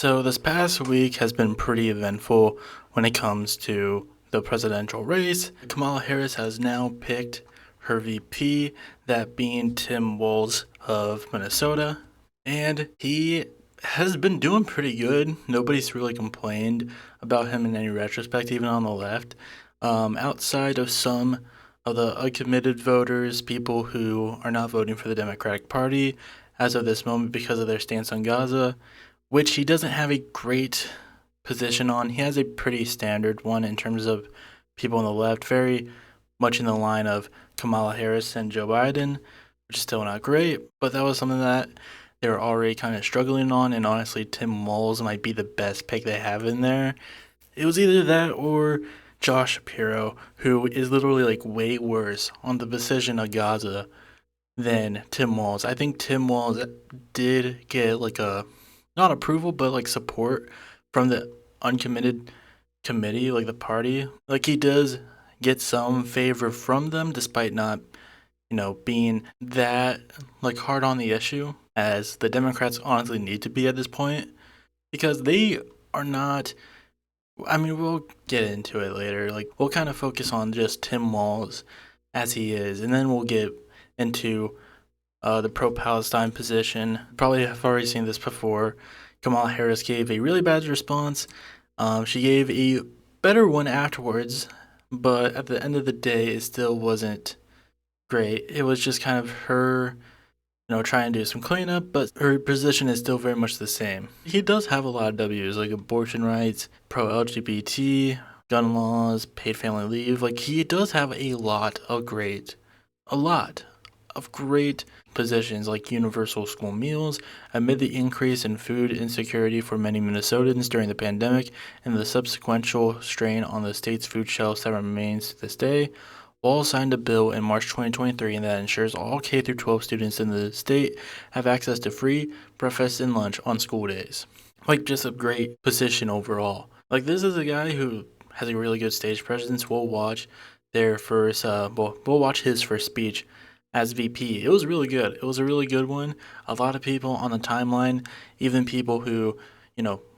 So, this past week has been pretty eventful when it comes to the presidential race. Kamala Harris has now picked her VP, that being Tim Walz of Minnesota, and he has been doing pretty good. Nobody's really complained about him in any retrospect, even on the left. Outside of some of the uncommitted voters, people who are not voting for the Democratic Party as of this moment because of their stance on Gaza, which he doesn't have a great position on. He has a pretty standard one in terms of people on the left, very much in the line of Kamala Harris and Joe Biden, which is still not great, but that was something that they were already kind of struggling on, and honestly, Tim Walz might be the best pick they have in there. It was either that or Josh Shapiro, who is literally like way worse on the decision of Gaza than Tim Walz. I think Tim Walz did get like a not approval, but like support from the uncommitted committee, like the party. Like he does get some favor from them, despite not, being that like hard on the issue as the Democrats honestly need to be at this point because they are not. I mean, we'll get into it later. Like we'll kind of focus on just Tim Walz as he is, and then we'll get into the pro-Palestine position. Probably have already seen this before. Kamala Harris gave a really bad response. She gave a better one afterwards, but at the end of the day, it still wasn't great. It was just kind of her, trying to do some cleanup, but her position is still very much the same. He does have a lot of W's, like abortion rights, pro-LGBT, gun laws, paid family leave. Like he does have a lot of great positions like universal school meals amid the increase in food insecurity for many Minnesotans during the pandemic and the subsequent strain on the state's food shelves that remains to this day. Walz signed a bill in March 2023 that ensures all K through 12 students in the state have access to free breakfast and lunch on school days. Like just a great position overall. Like this is a guy who has a really good stage presence. We'll watch we'll watch his first speech as VP. It was really good. It was a really good one. A lot of people on the timeline, even people who,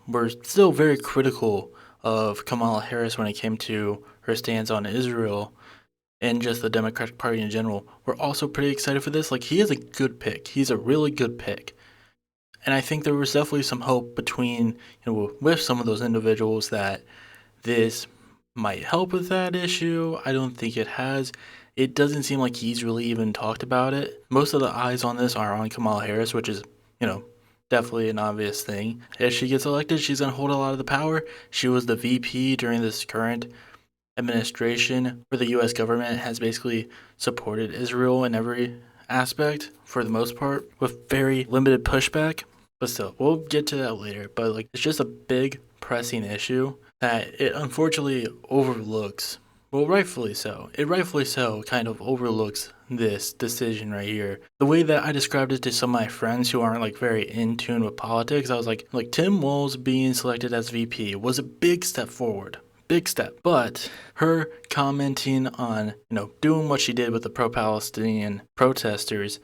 were still very critical of Kamala Harris when it came to her stance on Israel and just the Democratic Party in general, were also pretty excited for this. Like, he is a good pick. He's a really good pick. And I think there was definitely some hope between, with some of those individuals that this might help with that issue. I don't think it has. It doesn't seem like he's really even talked about it. Most of the eyes on this are on Kamala Harris, which is, definitely an obvious thing. If she gets elected, she's going to hold a lot of the power. She was the VP during this current administration where the U.S. government has basically supported Israel in every aspect for the most part with very limited pushback. But still, we'll get to that later. But like, it's just a big pressing issue that it unfortunately overlooks. Well, rightfully so. It rightfully so kind of overlooks this decision right here. The way that I described it to some of my friends who aren't like very in tune with politics, I was like Tim Walz being selected as VP was a big step forward. Big step. But her commenting on, doing what she did with the pro-Palestinian protesters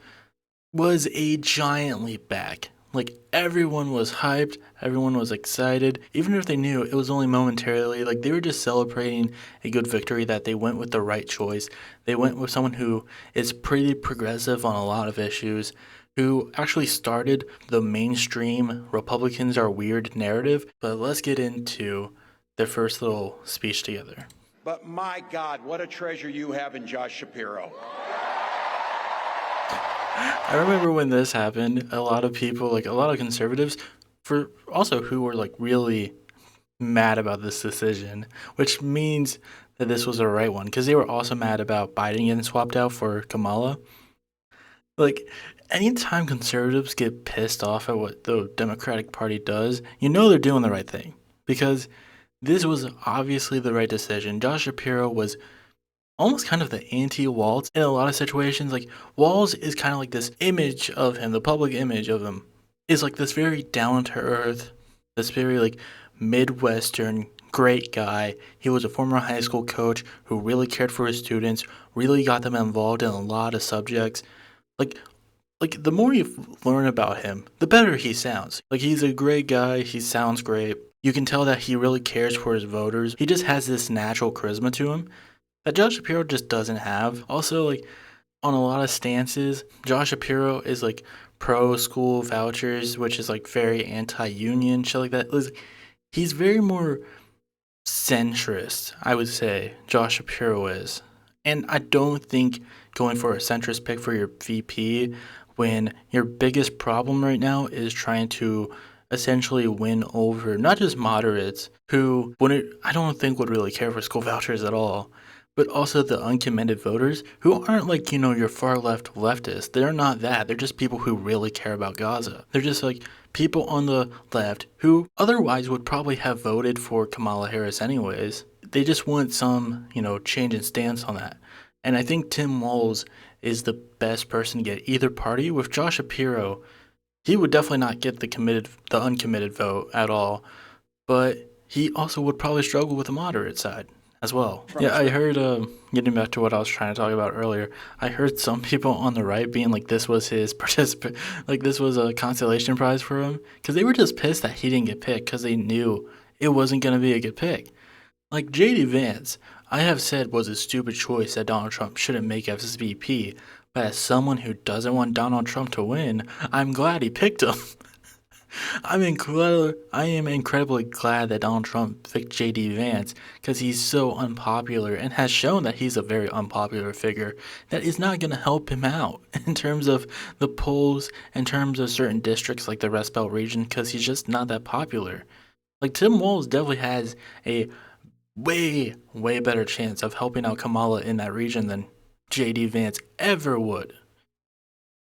was a giant leap back. Like, everyone was hyped, everyone was excited, even if they knew it was only momentarily. Like, they were just celebrating a good victory, that they went with the right choice. They went with someone who is pretty progressive on a lot of issues, who actually started the mainstream Republicans are weird narrative. But let's get into their first little speech together. But my God, what a treasure you have in Josh Shapiro. I remember when this happened, a lot of people, like a lot of conservatives, who were like really mad about this decision, which means that this was the right one, because they were also mad about Biden getting swapped out for Kamala. Like, anytime conservatives get pissed off at what the Democratic Party does, they're doing the right thing, because this was obviously the right decision. Josh Shapiro was almost kind of the anti-Walz in a lot of situations. Like, Walz is kind of like this image of him, the public image of him is like this very down-to-earth, this very like Midwestern great guy. He was a former high school coach who really cared for his students, really got them involved in a lot of subjects. Like, like, the more you learn about him, the better he sounds. Like, he's a great guy. He sounds great. You can tell that he really cares for his voters. He just has this natural charisma to him that Josh Shapiro just doesn't have. Also, like, on a lot of stances, Josh Shapiro is like pro school vouchers, which is like very anti-union, shit like that. He's very more centrist, I would say, Josh Shapiro is. And I don't think going for a centrist pick for your VP when your biggest problem right now is trying to essentially win over not just moderates who wouldn't, I don't think would really care for school vouchers at all, but also the uncommitted voters who aren't like, your far left leftists. They're not that. They're just people who really care about Gaza. They're just like people on the left who otherwise would probably have voted for Kamala Harris anyways. They just want some, change in stance on that. And I think Tim Walz is the best person to get either party. With Josh Shapiro, he would definitely not get the uncommitted vote at all, but he also would probably struggle with the moderate side as well. Yeah, I heard, getting back to what I was trying to talk about earlier, I heard some people on the right being like this was his like this was a consolation prize for him, because they were just pissed that he didn't get picked because they knew it wasn't going to be a good pick. Like J.D. Vance, I have said was a stupid choice that Donald Trump shouldn't make as VP, but as someone who doesn't want Donald Trump to win, I'm glad he picked him. I am incredibly glad that Donald Trump picked J.D. Vance because he's so unpopular and has shown that he's a very unpopular figure that is not going to help him out in terms of the polls, in terms of certain districts like the Rust Belt region, because he's just not that popular. Like Tim Walz definitely has a way, way better chance of helping out Kamala in that region than J.D. Vance ever would.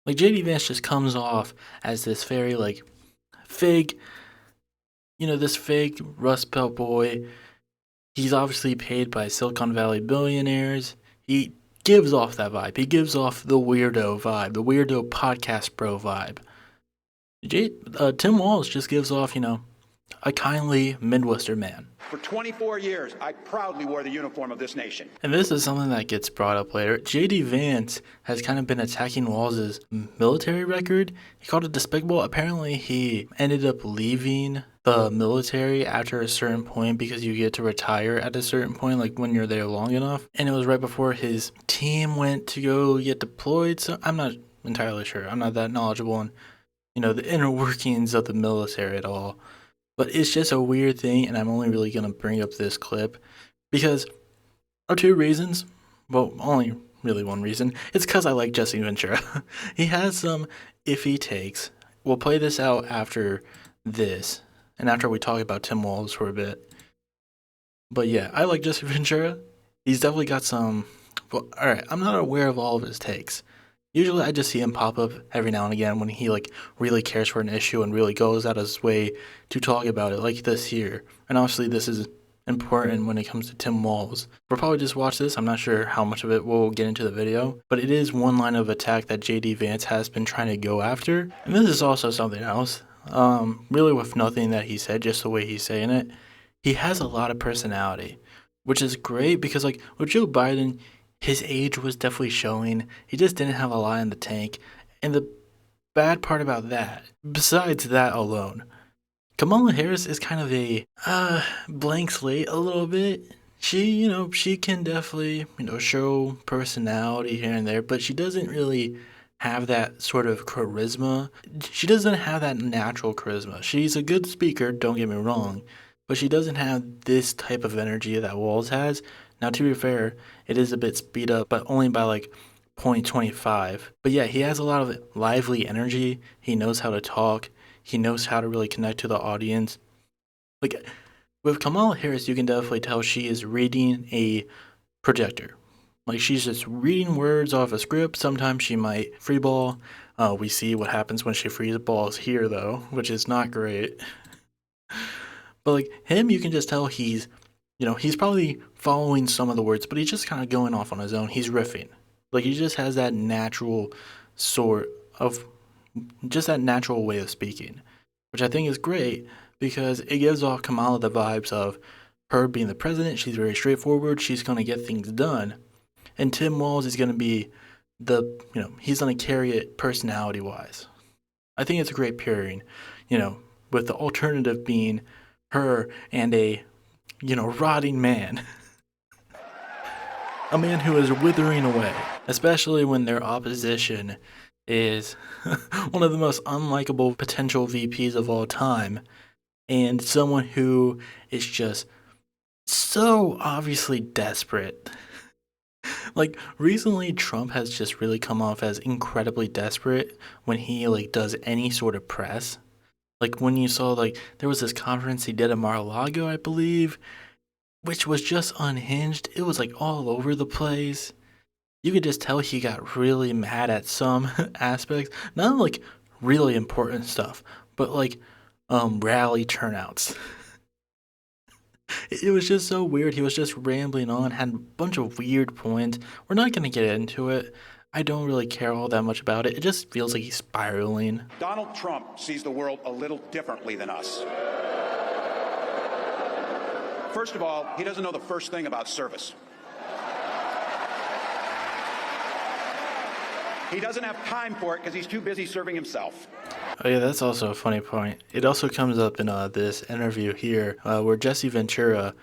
Like J.D. Vance just comes off as this very fake, this fake Rust Belt boy. He's obviously paid by Silicon Valley billionaires. He gives off that vibe. He gives off the weirdo vibe, the weirdo podcast bro vibe. Tim Walz just gives off, a kindly Midwestern man. For 24 years, I proudly wore the uniform of this nation. And this is something that gets brought up later. J.D. Vance has kind of been attacking Walz's military record. He called it despicable. Apparently, he ended up leaving the military after a certain point because you get to retire at a certain point, like when you're there long enough. And it was right before his team went to go get deployed. So I'm not entirely sure. I'm not that knowledgeable on, the inner workings of the military at all. But it's just a weird thing, and I'm only really going to bring up this clip because of two reasons. Well, only really one reason. It's because I like Jesse Ventura. He has some iffy takes. We'll play this out after this, and after we talk about Tim Walz for a bit. But yeah, I like Jesse Ventura. He's definitely got some... Well, alright, I'm not aware of all of his takes. Usually I just see him pop up every now and again when he really cares for an issue and really goes out of his way to talk about it, like this here. And obviously this is important when it comes to Tim Walz. We'll probably just watch this. I'm not sure how much of it we'll get into the video, but it is one line of attack that J.D. Vance has been trying to go after. And this is also something else. Really with nothing that he said, just the way he's saying it. He has a lot of personality, which is great because with Joe Biden, his age was definitely showing. He just didn't have a lot in the tank. And the bad part about that, besides that alone, Kamala Harris is kind of a blank slate a little bit. She, she can definitely, show personality here and there, but she doesn't really have that sort of charisma. She doesn't have that natural charisma. She's a good speaker, don't get me wrong, but she doesn't have this type of energy that Walz has. Now, to be fair, it is a bit speed up, but only by 0.25. But yeah, he has a lot of lively energy. He knows how to talk. He knows how to really connect to the audience. With Kamala Harris, you can definitely tell she is reading a projector. She's just reading words off a script. Sometimes she might freeball. We see what happens when she freeballs here, though, which is not great. But him, you can just tell he's probably following some of the words, but he's just kind of going off on his own. He's riffing. He just has that natural that natural way of speaking, which I think is great because it gives off Kamala the vibes of her being the president. She's very straightforward. She's going to get things done. And Tim Walz is going to be he's gonna carry it personality wise. I think it's a great pairing, with the alternative being her and a rotting man. A man who is withering away, especially when their opposition is one of the most unlikable potential VPs of all time, and someone who is just so obviously desperate. Like, recently Trump has just really come off as incredibly desperate when he does any sort of press. Like, when you saw, there was this conference he did at Mar-a-Lago, I believe, which was just unhinged. It was all over the place. You could just tell he got really mad at some aspects, not really important stuff, but rally turnouts. It was just so weird. He was just rambling on, had a bunch of weird points. We're not going to get into it. I don't really care all that much about it. It just feels like he's spiraling. Donald Trump sees the world a little differently than us. First of all, he doesn't know the first thing about service. He doesn't have time for it because he's too busy serving himself. Oh yeah, that's also a funny point. It also comes up in this interview here where Jesse Ventura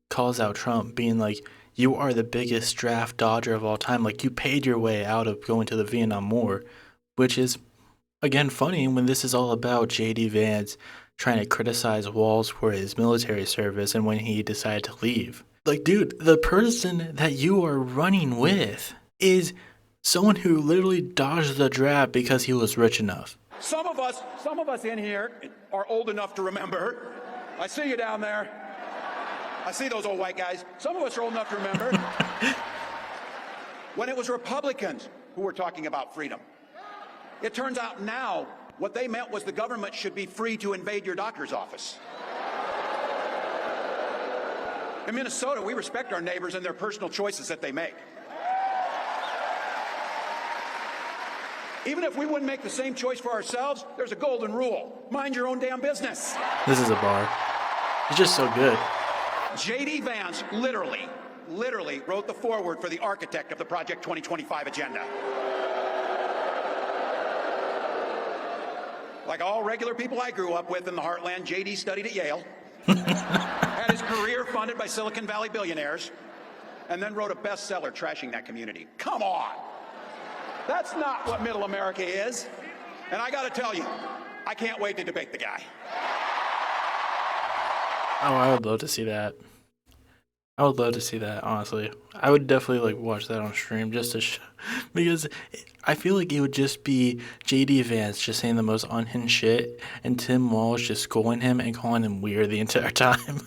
calls out Trump being like, you are the biggest draft dodger of all time. Like, you paid your way out of going to the Vietnam War, which is, again, funny when this is all about J.D. Vance trying to criticize Walz for his military service and when he decided to leave. Like, dude, the person that you are running with is someone who literally dodged the draft because he was rich enough. Some of us in here are old enough to remember. I see you down there. I see those old white guys. Some of us are old enough to remember when it was Republicans who were talking about freedom. It turns out now what they meant was the government should be free to invade your doctor's office. In Minnesota, we respect our neighbors and their personal choices that they make. Even if we wouldn't make the same choice for ourselves, there's a golden rule. Mind your own damn business. This is a bar. It's just so good. J.D. Vance literally wrote the foreword for the architect of the Project 2025 agenda. Like all regular people I grew up with in the heartland, J.D. studied at Yale, had his career funded by Silicon Valley billionaires, and then wrote a bestseller trashing that community. Come on. That's not what middle America is. And I got to tell you, I can't wait to debate the guy. Oh, I would love to see that. I would love to see that, honestly. I would definitely watch that on stream just to because I feel like it would just be J.D. Vance just saying the most unhinged shit and Tim Walz just schooling him and calling him weird the entire time.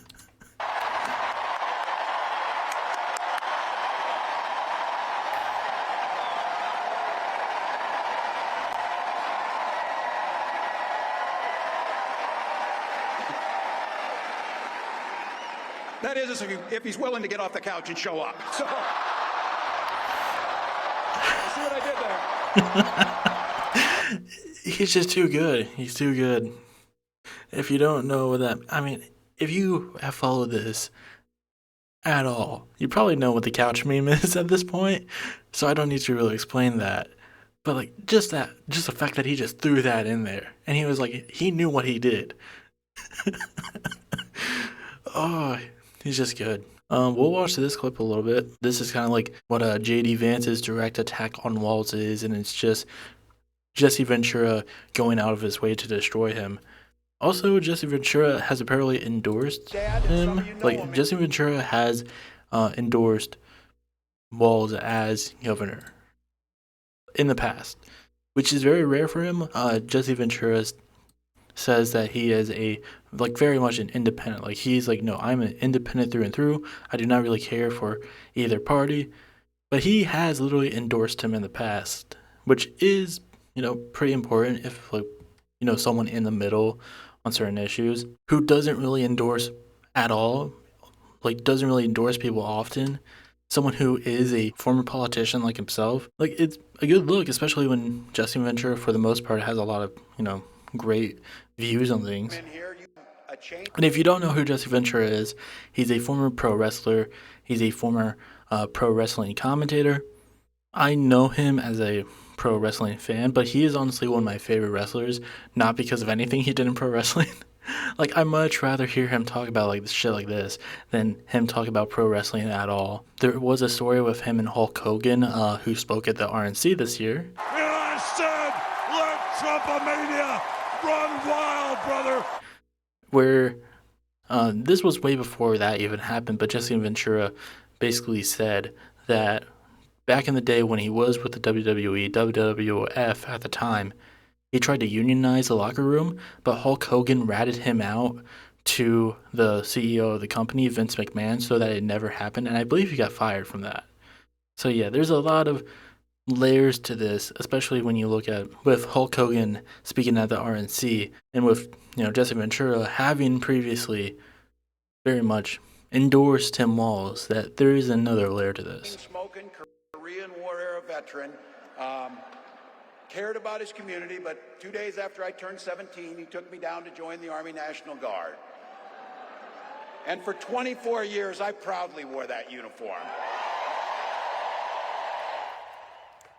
That is, if he's willing to get off the couch and show up. So, see what I did there? He's just too good. He's too good. If you don't know what that, if you have followed this at all, you probably know what the couch meme is at this point. So I don't need to really explain that. But just the fact that he just threw that in there, and he was he knew what he did. Oh, he's just good. We'll watch this clip a little bit. This is kind of what J.D. Vance's direct attack on Walz is, and it's just Jesse Ventura going out of his way to destroy him. Also, Jesse Ventura has apparently endorsed him. Jesse Ventura has endorsed Walz as governor in the past, which is very rare for him. Jesse Ventura says that he is very much an independent. He's no, I'm an independent through and through. I do not really care for either party. But he has literally endorsed him in the past, which is, pretty important if someone in the middle on certain issues who doesn't really endorse at all, doesn't really endorse people often. Someone who is a former politician like himself, it's a good look, especially when Jesse Ventura, for the most part, has a lot of, great views on things. And if you don't know who Jesse Ventura is, he's a former pro wrestler. He's a former pro wrestling commentator. I know him as a pro wrestling fan, but he is honestly one of my favorite wrestlers, not because of anything he did in pro wrestling. Like, I'd much rather hear him talk about like shit like this than him talk about pro wrestling at all. There was a story with him and Hulk Hogan, who spoke at the RNC this year. And I said, let Trumpomania run wild, brother. Where this was way before that even happened, but Jesse Ventura basically said that back in the day when he was with the WWE, WWF at the time, he tried to unionize the locker room, but Hulk Hogan ratted him out to the CEO of the company, Vince McMahon, so that it never happened, and I believe he got fired from that. So yeah, there's a lot of layers to this, especially when you look at with Hulk Hogan speaking at the RNC and with Jesse Ventura having previously very much endorsed Tim Walz, that there is another layer to this. Smoking Korean War era veteran, cared about his community, but 2 days after I turned 17, he took me down to join the Army National Guard. And for 24 years, I proudly wore that uniform.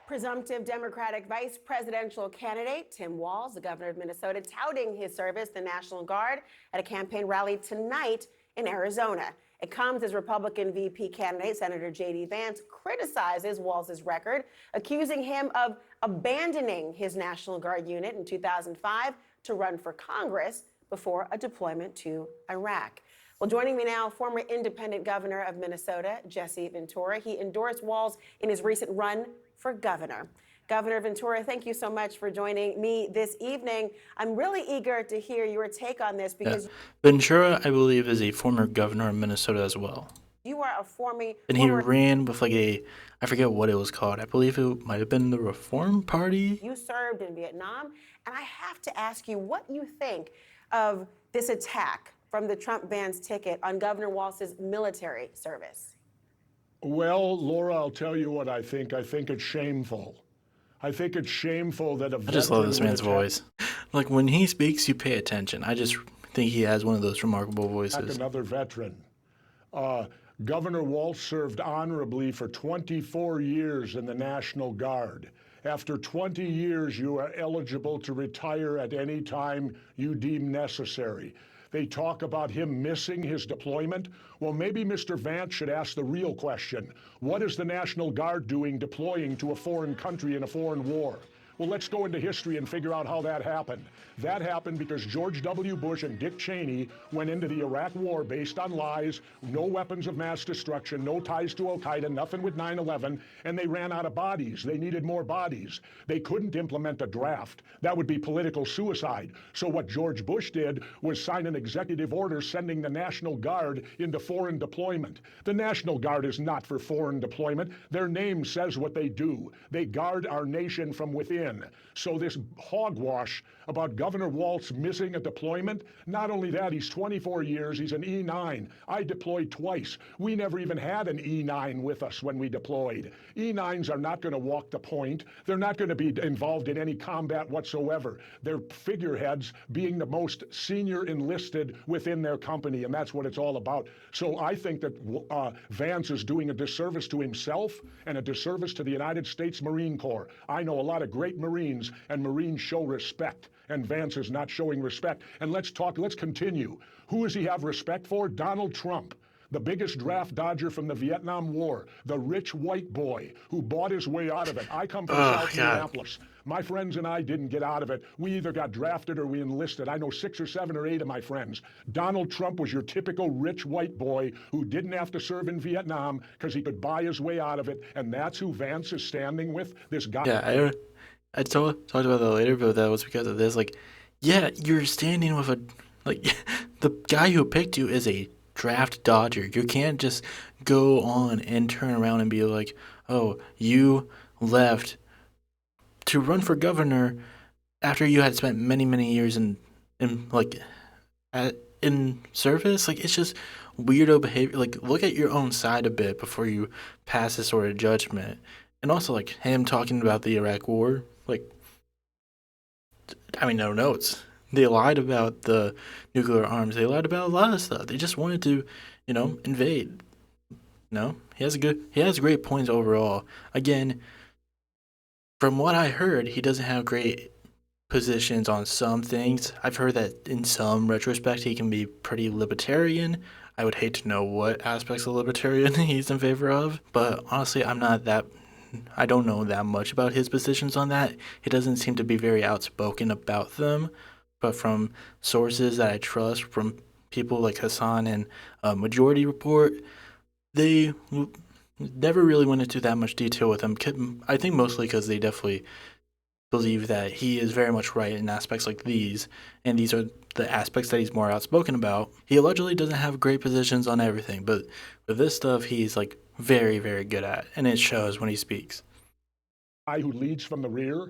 Presumptive Democratic vice presidential candidate Tim Walz, the governor of Minnesota, touting his service, the National Guard, at a campaign rally tonight in Arizona. It comes as Republican VP candidate Senator J.D. Vance criticizes Walz's record, accusing him of abandoning his National Guard unit in 2005 to run for Congress before a deployment to Iraq. Well, joining me now, former independent governor of Minnesota, Jesse Ventura. He endorsed Walz in his recent run for governor. Governor Ventura, thank you so much for joining me this evening. I'm really eager to hear your take on this because Ventura, I believe, is a former governor of Minnesota as well. You are a and he ran with I forget what it was called. I believe it might have been the Reform Party. You served in Vietnam, and I have to ask you what you think of this attack from the Trump Vance ticket on Governor Walz's military service. Well, Laura, I'll tell you what I think. I think it's shameful. I think it's shameful that I just love this man's voice. Like, when he speaks, you pay attention. I just think he has one of those remarkable voices. Another veteran. Governor Walz served honorably for 24 years in the National Guard. After 20 years, you are eligible to retire at any time you deem necessary. They talk about him missing his deployment. Well, maybe Mr. Vance should ask the real question. What is the National Guard doing deploying to a foreign country in a foreign war? Well, let's go into history and figure out how that happened. That happened because George W. Bush and Dick Cheney went into the Iraq War based on lies, no weapons of mass destruction, no ties to Al-Qaeda, nothing with 9/11, and they ran out of bodies. They needed more bodies. They couldn't implement a draft. That would be political suicide. So what George Bush did was sign an executive order sending the National Guard into foreign deployment. The National Guard is not for foreign deployment. Their name says what they do. They guard our nation from within. So this hogwash about Governor Walz missing a deployment, not only that, he's 24 years, he's an E9. I deployed twice. We never even had an E9 with us when we deployed. E9s are not going to walk the point. They're not going to be involved in any combat whatsoever. They're figureheads being the most senior enlisted within their company, and that's what it's all about. So I think that Vance is doing a disservice to himself and a disservice to the United States Marine Corps. I know a lot of great Marines, and Marines show respect, and Vance is not showing respect. And let's continue. Who does he have respect for? Donald Trump, the biggest draft dodger from the Vietnam War, the rich white boy who bought his way out of it. I come from South Minneapolis. My friends and I didn't get out of it. We either got drafted or we enlisted. I know 6 or 7 or 8 of my friends. Donald Trump was your typical rich white boy who didn't have to serve in Vietnam because he could buy his way out of it, and that's who Vance is standing with, this guy. Yeah, I talked about that later, but that was because of this. Like, yeah, you're standing with the guy who picked you is a draft dodger. You can't just go on and turn around and be like, oh, you left to run for governor after you had spent many, many years in service. Like, it's just weirdo behavior. Like, look at your own side a bit before you pass this sort of judgment. And also, like, him talking about the Iraq War, no notes. They lied about the nuclear arms. They lied about a lot of stuff. They just wanted to, invade. He has great points overall. Again, From what I heard, he doesn't have great positions on some things. I've heard that in some retrospect he can be pretty libertarian. I would hate to know what aspects of libertarian he's in favor of, but honestly, I don't know that much about his positions on that. He doesn't seem to be very outspoken about them, but from sources that I trust, from people like Hassan and Majority Report, they never really went into that much detail with him. I think mostly because they definitely believe that he is very much right in aspects like these, and these are the aspects that he's more outspoken about. He allegedly doesn't have great positions on everything, but with this stuff, he's like very, very good at, and it shows when he speaks. Guy who leads from the rear.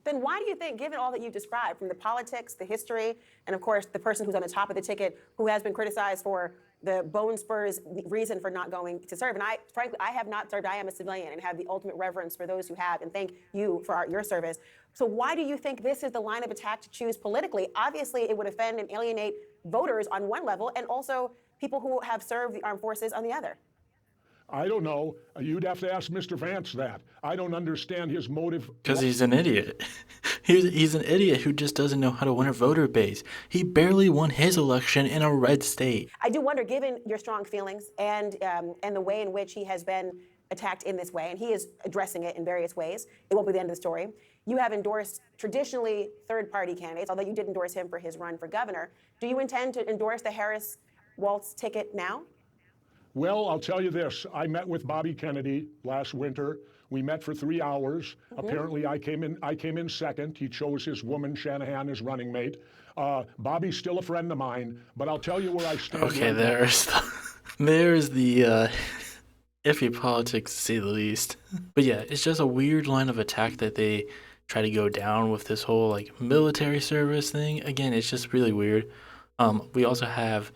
Then why do you think, given all that you've described, from the politics, the history, and of course the person who's on the top of the ticket who has been criticized for the bone spurs reason for not going to serve, and frankly, I have not served. I am a civilian and have the ultimate reverence for those who have, and thank you for your service. So why do you think this is the line of attack to choose politically? Obviously, it would offend and alienate voters on one level, and also people who have served the armed forces on the other. I don't know. You'd have to ask Mr. Vance that. I don't understand his motive. Because he's an idiot. He's an idiot who just doesn't know how to win a voter base. He barely won his election in a red state. I do wonder, given your strong feelings and the way in which he has been attacked in this way, and he is addressing it in various ways, it won't be the end of the story. You have endorsed traditionally third-party candidates, although you did endorse him for his run for governor. Do you intend to endorse the Harris-Walz ticket now? Well, I'll tell you this. I met with Bobby Kennedy last winter. We met for 3 hours. Apparently, I came in second. He chose his woman, Shanahan, as running mate. Bobby's still a friend of mine, but I'll tell you where I stand. Okay, there's the iffy politics, to say the least. But yeah, it's just a weird line of attack that they try to go down with this whole like military service thing. Again, it's just really weird. We also have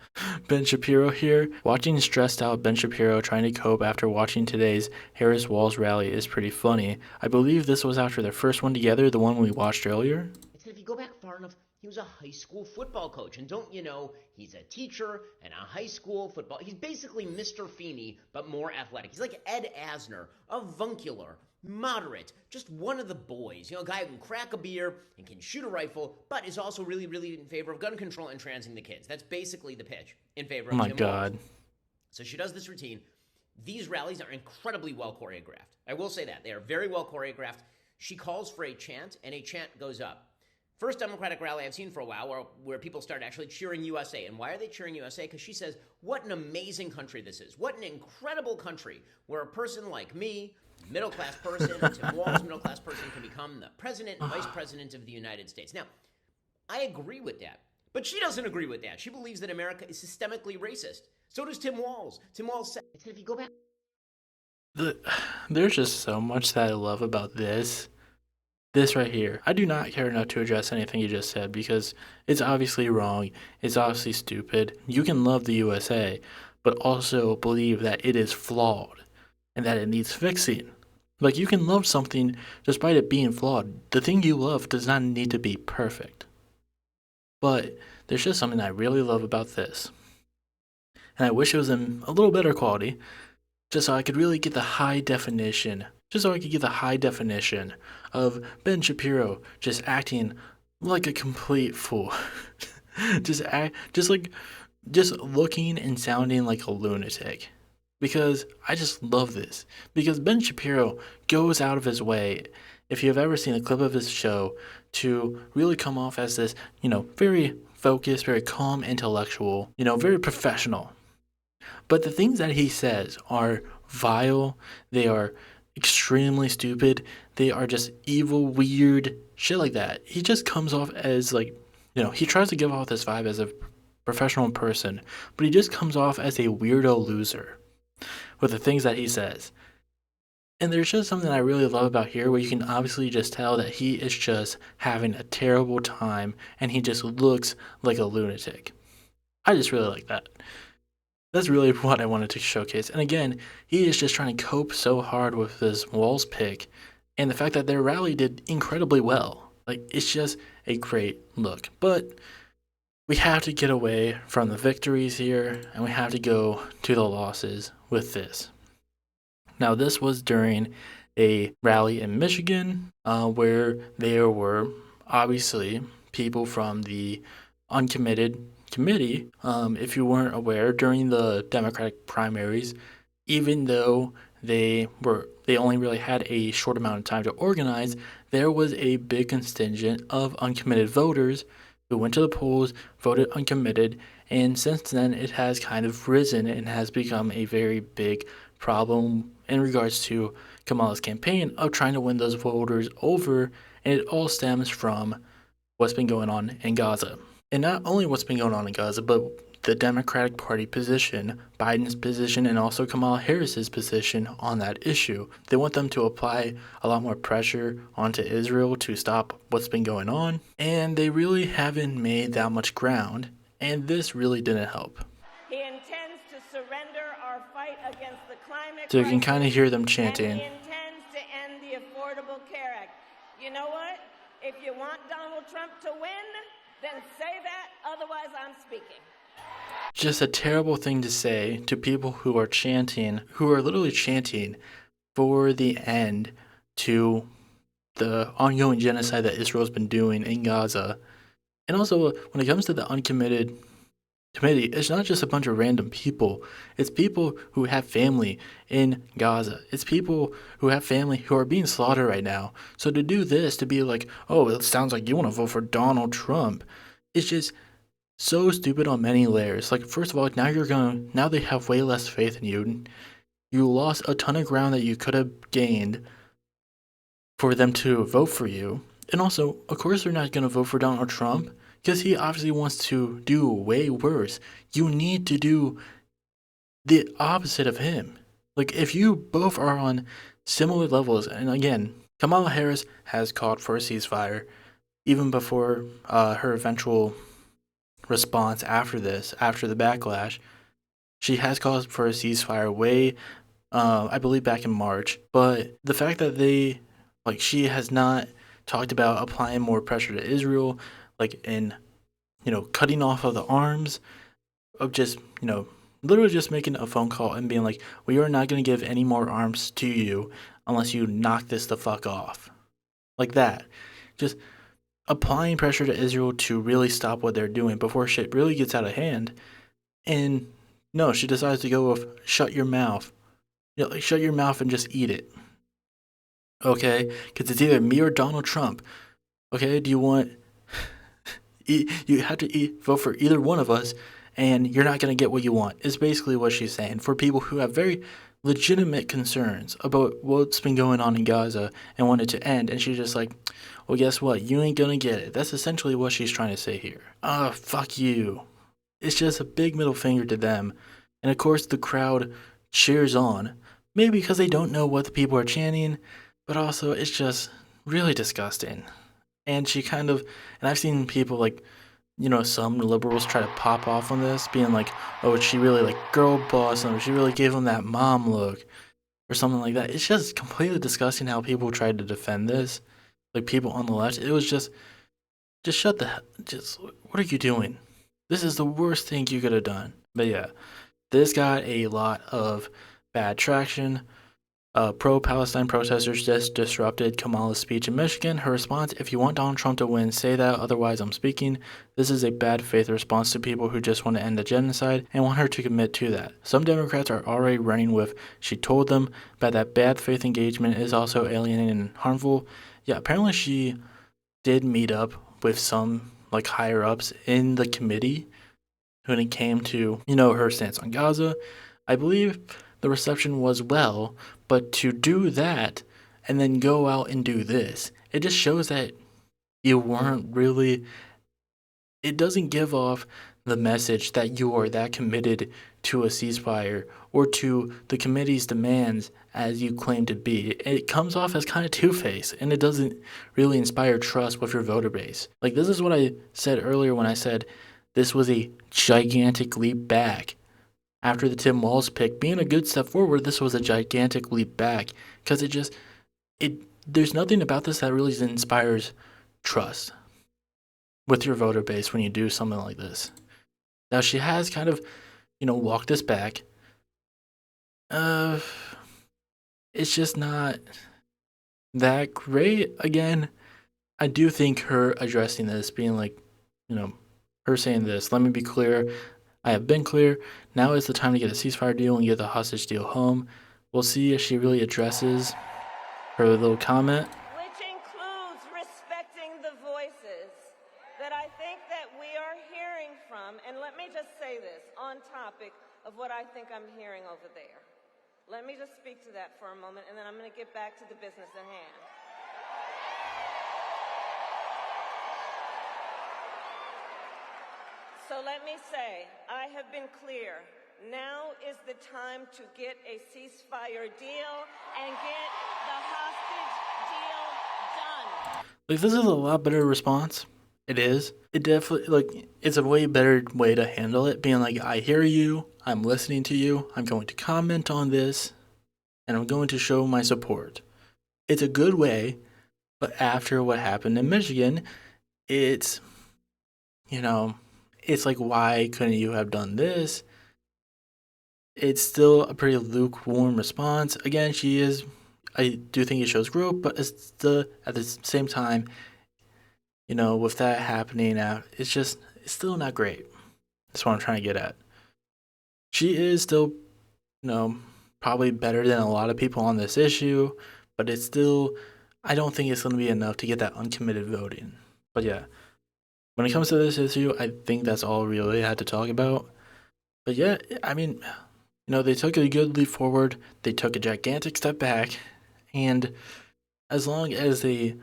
Ben Shapiro here. Watching stressed out Ben Shapiro trying to cope after watching today's Harris-Walz rally is pretty funny. I believe this was after their first one together, the one we watched earlier. If you go back far enough, he was a high school football coach. And don't you know, he's a teacher and a high school football. He's basically Mr. Feeney, but more athletic. He's like Ed Asner, avuncular, moderate, just one of the boys. You know, a guy who can crack a beer and can shoot a rifle, but is also really, really in favor of gun control and transing the kids. That's basically the pitch in favor of Oh my Tim God. Walz. So she does this routine. These rallies are incredibly well choreographed. I will say that. They are very well choreographed. She calls for a chant, and a chant goes up. First Democratic rally I've seen for a while where people start actually cheering USA. And why are they cheering USA? Because she says, what an amazing country this is. What an incredible country where a person like me, middle-class person, Tim Walz, middle-class person, can become the president and vice president of the United States. Now, I agree with that. But she doesn't agree with that. She believes that America is systemically racist. So does Tim Walz. Tim Walz said, if you go back... There's just so much that I love about this. This right here. I do not care enough to address anything you just said because it's obviously wrong. It's obviously stupid. You can love the USA, but also believe that it is flawed and that it needs fixing. Like, you can love something despite it being flawed. The thing you love does not need to be perfect. But there's just something I really love about this. And I wish it was in a little better quality, just so I could really get the high definition. Just so I could get the high definition of Ben Shapiro just acting like a complete fool. just looking and sounding like a lunatic. Because I just love this. Because Ben Shapiro goes out of his way, if you've ever seen a clip of his show, to really come off as this, very focused, very calm intellectual, very professional. But the things that he says are vile, they are extremely stupid, they are just evil, weird, shit like that. He just comes off as he tries to give off this vibe as a professional person, but he just comes off as a weirdo loser with the things that he says. And there's just something I really love about here where you can obviously just tell that he is just having a terrible time and he just looks like a lunatic. I just really like that. That's really what I wanted to showcase. And again, he is just trying to cope so hard with this Walz pick and the fact that their rally did incredibly well. It's just a great look. But we have to get away from the victories here and we have to go to the losses with this. Now, this was during a rally in Michigan where there were obviously people from the uncommitted committee. If you weren't aware, during the Democratic primaries, even though they only really had a short amount of time to organize, there was a big contingent of uncommitted voters who went to the polls, voted uncommitted, and since then it has kind of risen and has become a very big problem in regards to Kamala's campaign of trying to win those voters over, and it all stems from what's been going on in Gaza. And not only what's been going on in Gaza, but the Democratic Party position, Biden's position, and also Kamala Harris's position on that issue. They want them to apply a lot more pressure onto Israel to stop what's been going on, and they really haven't made that much ground, and this really didn't help. He intends to surrender our fight against the climate So you can crisis, kind of hear them and chanting. he intends to end the Affordable Care Act. You know what? If you want Donald Trump to win, then say that, otherwise I'm speaking. Just a terrible thing to say to people who are chanting, who are literally chanting for the end to the ongoing genocide that Israel's been doing in Gaza. And also, when it comes to the uncommitted committee, it's not just a bunch of random people. It's people who have family in Gaza. It's people who have family who are being slaughtered right now. So to do this, to be like, oh, it sounds like you want to vote for Donald Trump, it's just so stupid on many layers. Like, first of all, now they have way less faith in you. You lost a ton of ground that you could have gained for them to vote for you. And also, of course, they're not going to vote for Donald Trump because he obviously wants to do way worse. You need to do the opposite of him. Like, if you both are on similar levels, and again, Kamala Harris has called for a ceasefire even before her eventual response after this, after the backlash. She has called for a ceasefire way, I believe back in March. But the fact that she has not talked about applying more pressure to Israel, like in, cutting off of the arms, of just, literally just making a phone call and being like, we are not going to give any more arms to you unless you knock this the fuck off. Like that. Just applying pressure to Israel to really stop what they're doing before shit really gets out of hand. And no, she decides to go with shut your mouth. Shut your mouth and just eat it. Okay? Because it's either me or Donald Trump. Okay? Do you want... you have to vote for either one of us, and you're not going to get what you want. Is basically what she's saying. For people who have very legitimate concerns about what's been going on in Gaza and want it to end, and she's just like, well, guess what? You ain't gonna get it. That's essentially what she's trying to say here. Fuck you. It's just a big middle finger to them. And of course, the crowd cheers on. Maybe because they don't know what the people are chanting, but also it's just really disgusting. And and I've seen people some liberals try to pop off on this, being like, oh, she really girl boss them, she really gave them that mom look, or something like that. It's just completely disgusting how people tried to defend this. Like, people on the left, it was just what are you doing? This is the worst thing you could have done. But yeah, this got a lot of bad traction. Pro-Palestine protesters just disrupted Kamala's speech in Michigan. Her response, if you want Donald Trump to win, say that, otherwise I'm speaking. This is a bad faith response to people who just want to end the genocide and want her to commit to that. Some Democrats are already running with, she told them, but that bad faith engagement is also alienating and harmful. Yeah, apparently she did meet up with some higher ups in the committee when it came to, her stance on Gaza. I believe the reception was well, but to do that and then go out and do this, it just shows that you weren't really, it doesn't give off the message that you are that committed to a ceasefire or to the committee's demands as you claim to be. It comes off as kind of two-faced, and it doesn't really inspire trust with your voter base. This is what I said earlier when I said this was a gigantic leap back. After the Tim Walz pick being a good step forward, this was a gigantic leap back because there's nothing about this that really inspires trust with your voter base when you do something like this. Now, she has kind of, walked this back. It's just not that great. Again, I do think her addressing this, being like, you know, her saying this, let me be clear. I have been clear. Now is the time to get a ceasefire deal and get the hostage deal home. We'll see if she really addresses her little comment. Which includes respecting the voices that I think that we are hearing from. And let me just say this on topic of what I think I'm hearing over there. Let me just speak to that for a moment, and then I'm going to get back to the business at hand. So let me say, I have been clear. Now is the time to get a ceasefire deal and get the hostage deal done. Like, this is a lot better response. It is. It definitely, like, it's a way better way to handle it. Being like, I hear you. I'm listening to you. I'm going to comment on this. And I'm going to show my support. It's a good way. But after what happened in Michigan, it's, you know, it's like, why couldn't you have done this? It's still a pretty lukewarm response. Again, I do think it shows growth, but it's still, at the same time, you know, with that happening, it's still not great. That's what I'm trying to get at. She is still, you know, probably better than a lot of people on this issue, but it's still, I don't think it's going to be enough to get that uncommitted voting. But yeah, when it comes to this issue, I think that's all we really had to talk about. But yeah, I mean, you know, they took a good leap forward. They took a gigantic step back. And as long as they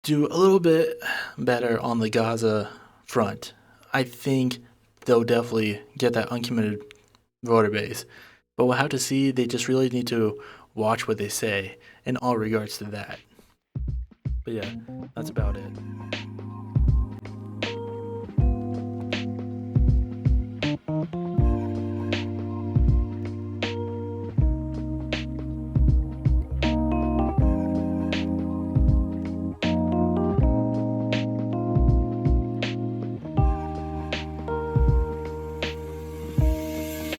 do a little bit better on the Gaza front, I think they'll definitely get that uncommitted voter base. But we'll have to see. They just really need to watch what they say in all regards to that. But yeah, that's about it.